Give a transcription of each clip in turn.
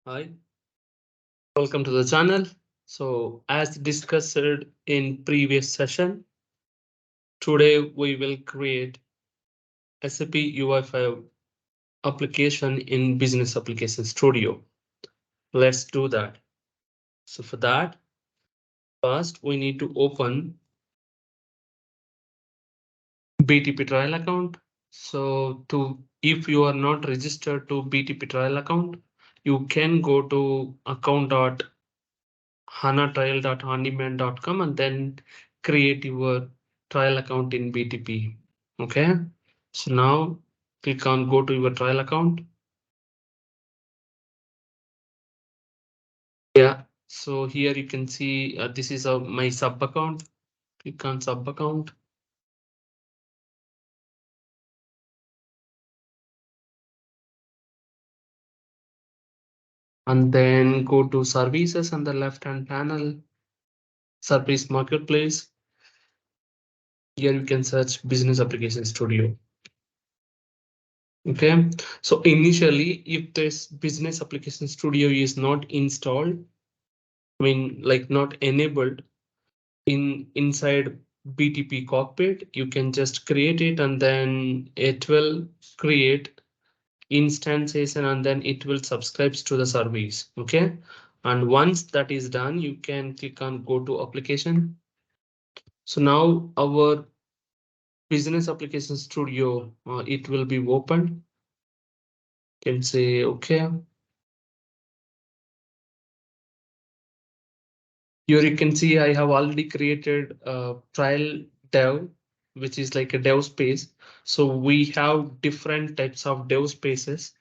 Hi, welcome to the channel. So as discussed in previous session, today we will create SAP UI5 application in Business Application Studio. Let's do that. So for that, first we need to open BTP trial account. So if you are not registered to BTP trial account, you can go to account.hanatrial.handyman.com and then create your trial account in BTP. Okay, so now click on go to your trial account. Yeah, so here you can see this is my sub account. Click on sub account. And then go to services on the left hand panel, service marketplace. Here you can search Business Application Studio. Okay, so initially, if this Business Application Studio is not installed, like not enabled inside BTP cockpit, you can just create it and then it will create instances and then it will subscribe to the service. Okay, and once that is done, you can click on go to application. So now our Business Application Studio, it will be opened. You can say okay. Here you can see I have already created a trial dev, which is like a dev space. So we have different types of dev spaces.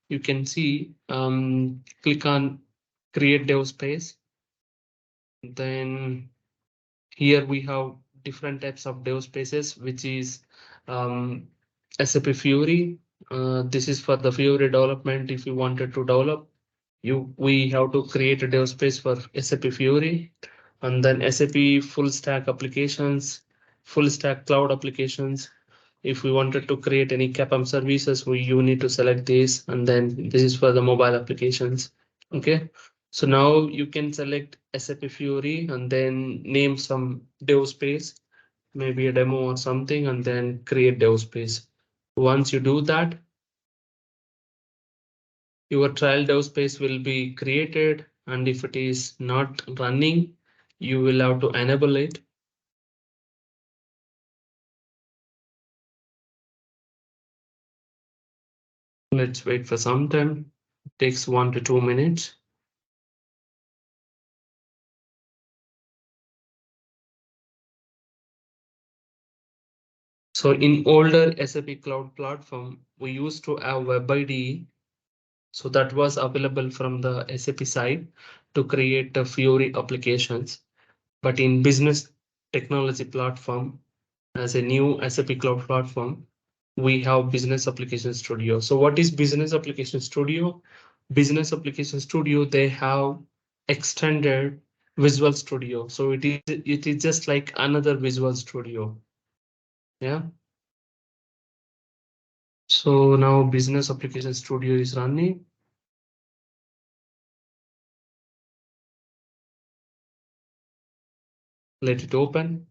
You can see, click on create dev space. Then here we have different types of dev spaces, which is SAP Fiori. This is for the Fiori development. If you wanted to develop, we have to create a dev space for SAP Fiori, and then SAP full stack applications, full stack cloud applications. If we wanted to create any CAPM services, you need to select this, and then this is for the mobile applications. Okay, so now you can select SAP Fiori and then name some dev space, maybe a demo or something, and then create dev space. Once you do that, your trial dev space will be created, and if it is not running, you will have to enable it. Let's wait for some time. It takes 1 to 2 minutes. So in older SAP Cloud Platform, we used to have Web IDE. So that was available from the SAP side to create the Fiori applications. But in Business Technology Platform, as a new SAP Cloud Platform, we have Business Application Studio. So what is Business Application Studio? Business Application Studio, they have extended Visual Studio. So it is just like another Visual Studio. Yeah. So now Business Application Studio is running. Let it open.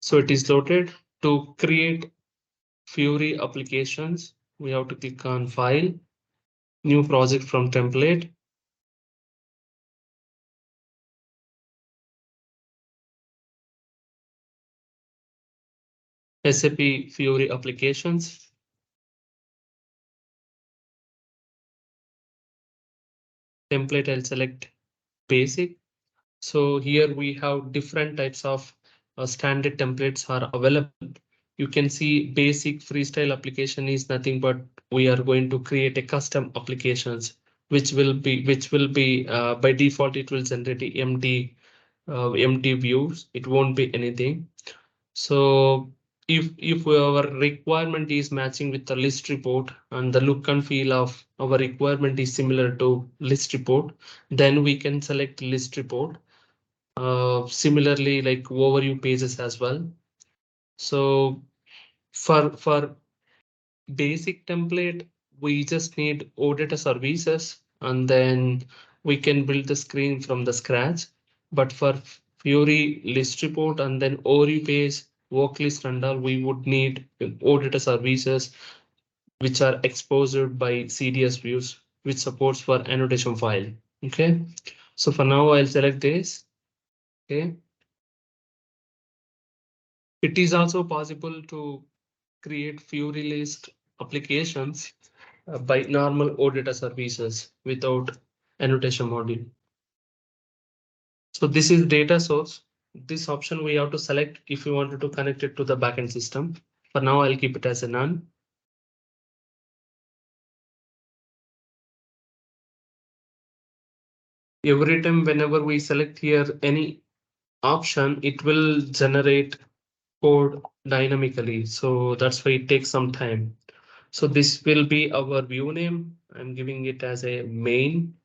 So it is loaded. To create Fiori applications, we have to click on File, New Project from Template. SAP Fiori applications. Template, I'll select basic. So here we have different types of standard templates are available. You can see basic freestyle application is nothing but we are going to create a custom applications, which will be by default it will generate empty views. It won't be anything. So if our requirement is matching with the list report and the look and feel of our requirement is similar to list report, then we can select list report. Similarly, like overview pages as well. So for basic template, we just need OData services, and then we can build the screen from the scratch. But for Fury list report and then ORI page, work list and all, we would need OData services which are exposed by CDS views, which supports for annotation file. Okay, so for now I'll select this. Okay, it is also possible to create Fury list applications by normal OData services without annotation module. So this is data source. This option we have to select if you wanted to connect it to the backend system. For now, I'll keep it as a none. Every time whenever we select here any option, it will generate code dynamically. So that's why it takes some time. So this will be our view name. I'm giving it as a main.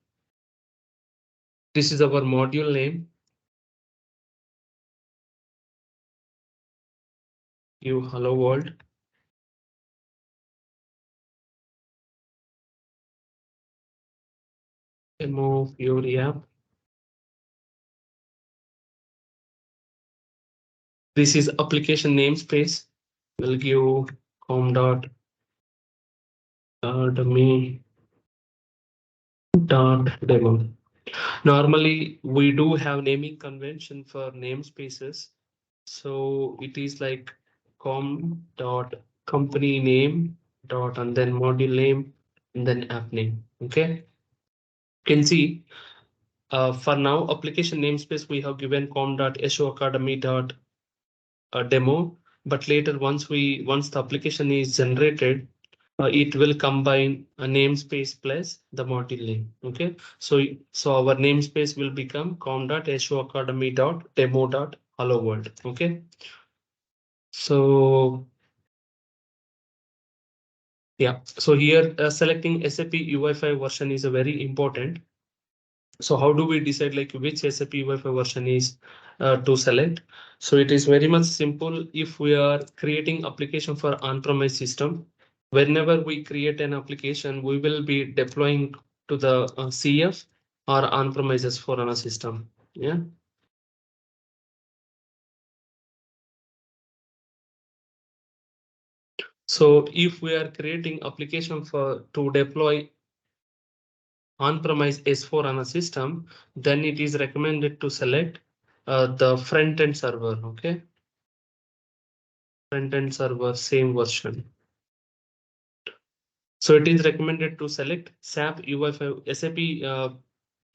This is our module name. You hello world. Demo Fury app. This is application namespace. We'll give com.me demo. Normally, we do have naming convention for namespaces. So it is like com dot company name dot and then module name and then app name. Okay. You can see for now application namespace we have given com.soacademy dot demo, but later once the application is generated, it will combine a namespace plus the module name. Okay, so our namespace will become com.soacademy.demo.hello world. Okay, so yeah, so here selecting SAP UI5 version is a very important. So how do we decide like which SAP UI5 version is to select? So it is very much simple. If we are creating application for on-premise system, whenever we create an application, we will be deploying to the CF or on-premises for our system. Yeah. So if we are creating application for to deploy on-premise S4 on a system, then it is recommended to select the front-end server. Okay, front-end server, same version. So it is recommended to select SAP UI5 SAP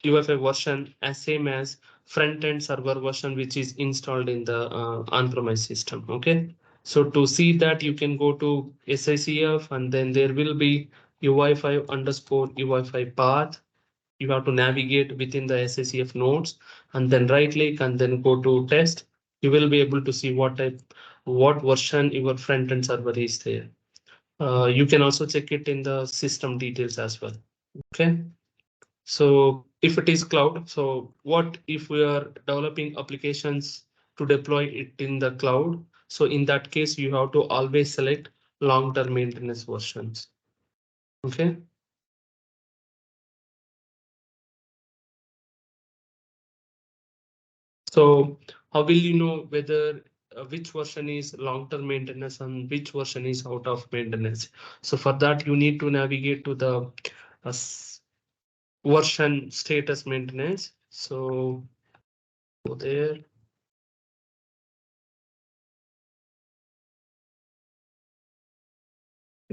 UI5 version as same as front-end server version, which is installed in the on-premise system. Okay. So to see that, you can go to SICF and then there will be UI5 underscore UI5 path. You have to navigate within the SICF nodes and then right click and then go to test. You will be able to see what version your front-end server is there. You can also check it in the system details as well. Okay. So if it is cloud, so what if we are developing applications to deploy it in the cloud? So in that case, you have to always select long-term maintenance versions. Okay. So how will you know whether which version is long-term maintenance and which version is out of maintenance? So for that, you need to navigate to the version status maintenance. So go there.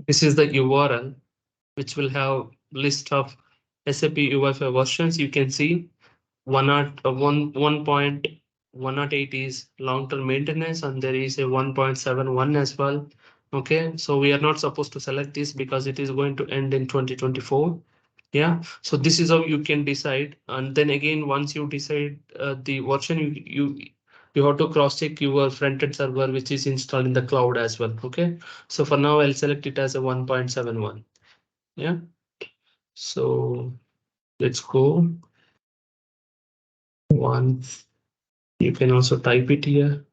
This is the URL which will have list of SAP UI5 versions. You can see 1.1.108 is long-term maintenance and there is a 1.71 as well. Okay, so we are not supposed to select this because it is going to end in 2024. Yeah, so this is how you can decide. And then again, once you decide the version, you have to cross check your front-end server which is installed in the cloud as well. Okay, so for now I'll select it as a 1.71. Yeah, so let's go one. You can also type it here.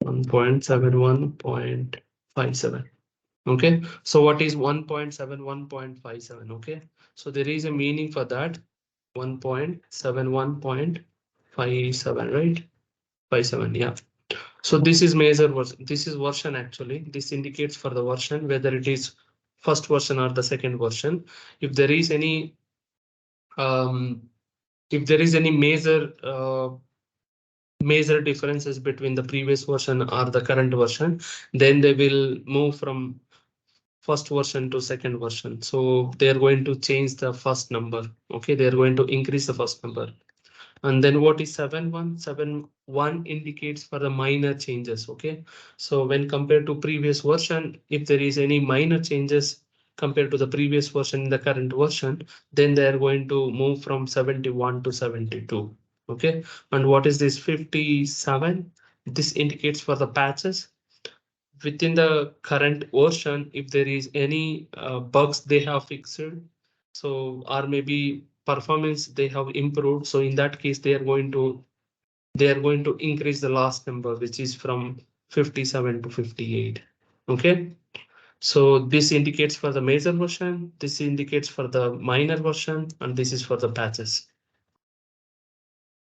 1.71. 1.57. Okay, so what is 1.7, 1.57? Okay, so there is a meaning for that. 1.7, 1.57, right? 57, yeah. So this is major version. This is version actually. This indicates for the version whether it is first version or the second version. If there is any um, if there is any major differences between the previous version or the current version, then they will move from first version to second version. So they are going to change the first number. Okay, they are going to increase the first number. And then what is 7.1? 7.1 indicates for the minor changes. Okay, so when compared to previous version, if there is any minor changes compared to the previous version in the current version, then they are going to move from 71 to 72. Okay, and what is this 57? This indicates for the patches within the current version. If there is any bugs they have fixed, so or maybe performance they have improved, so in that case they are going to increase the last number, which is from 57 to 58. Okay, so this indicates for the major version, this indicates for the minor version, and this is for the patches.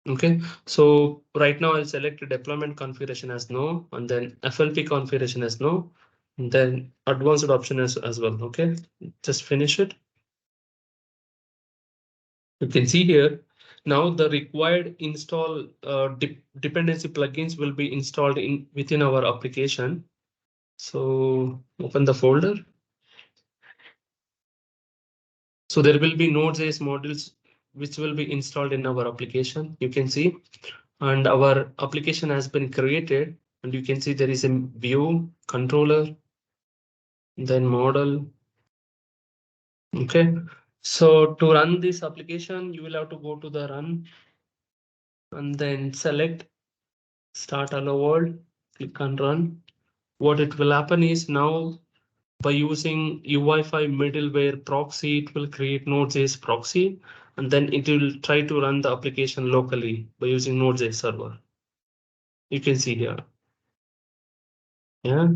Okay, so right now I'll select deployment configuration as no, and then FLP configuration as no, and then advanced option as well. Okay, just finish it. You can see here now the required install dependency plugins will be installed in within our application. So open the folder. So there will be Node.js modules which will be installed in our application. You can see, and our application has been created, and you can see there is a view, controller, then model. Okay, so to run this application, you will have to go to the run and then select start hello world, click on run. What it will happen is now by using UI5 middleware proxy, it will create Node.js proxy, and then it will try to run the application locally by using Node.js server. You can see here. Yeah,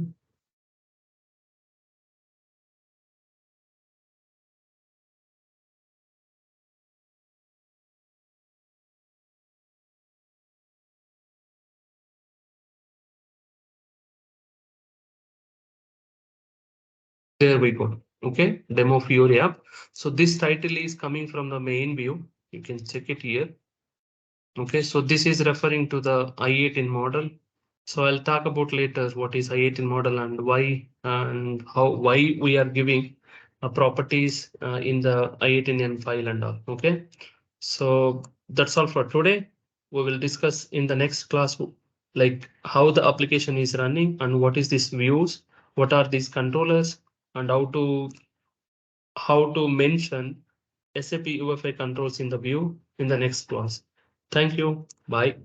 there we go. Okay, demo Fiori app. So this title is coming from the main view. You can check it here. Okay, so this is referring to the I18 model. So I'll talk about later what is I18 model and why we are giving properties in the I18N file and all. Okay, so that's all for today. We will discuss in the next class like how the application is running and what is this views, what are these controllers, and how to mention SAP UFI controls in the view in the next class. Thank you. Bye.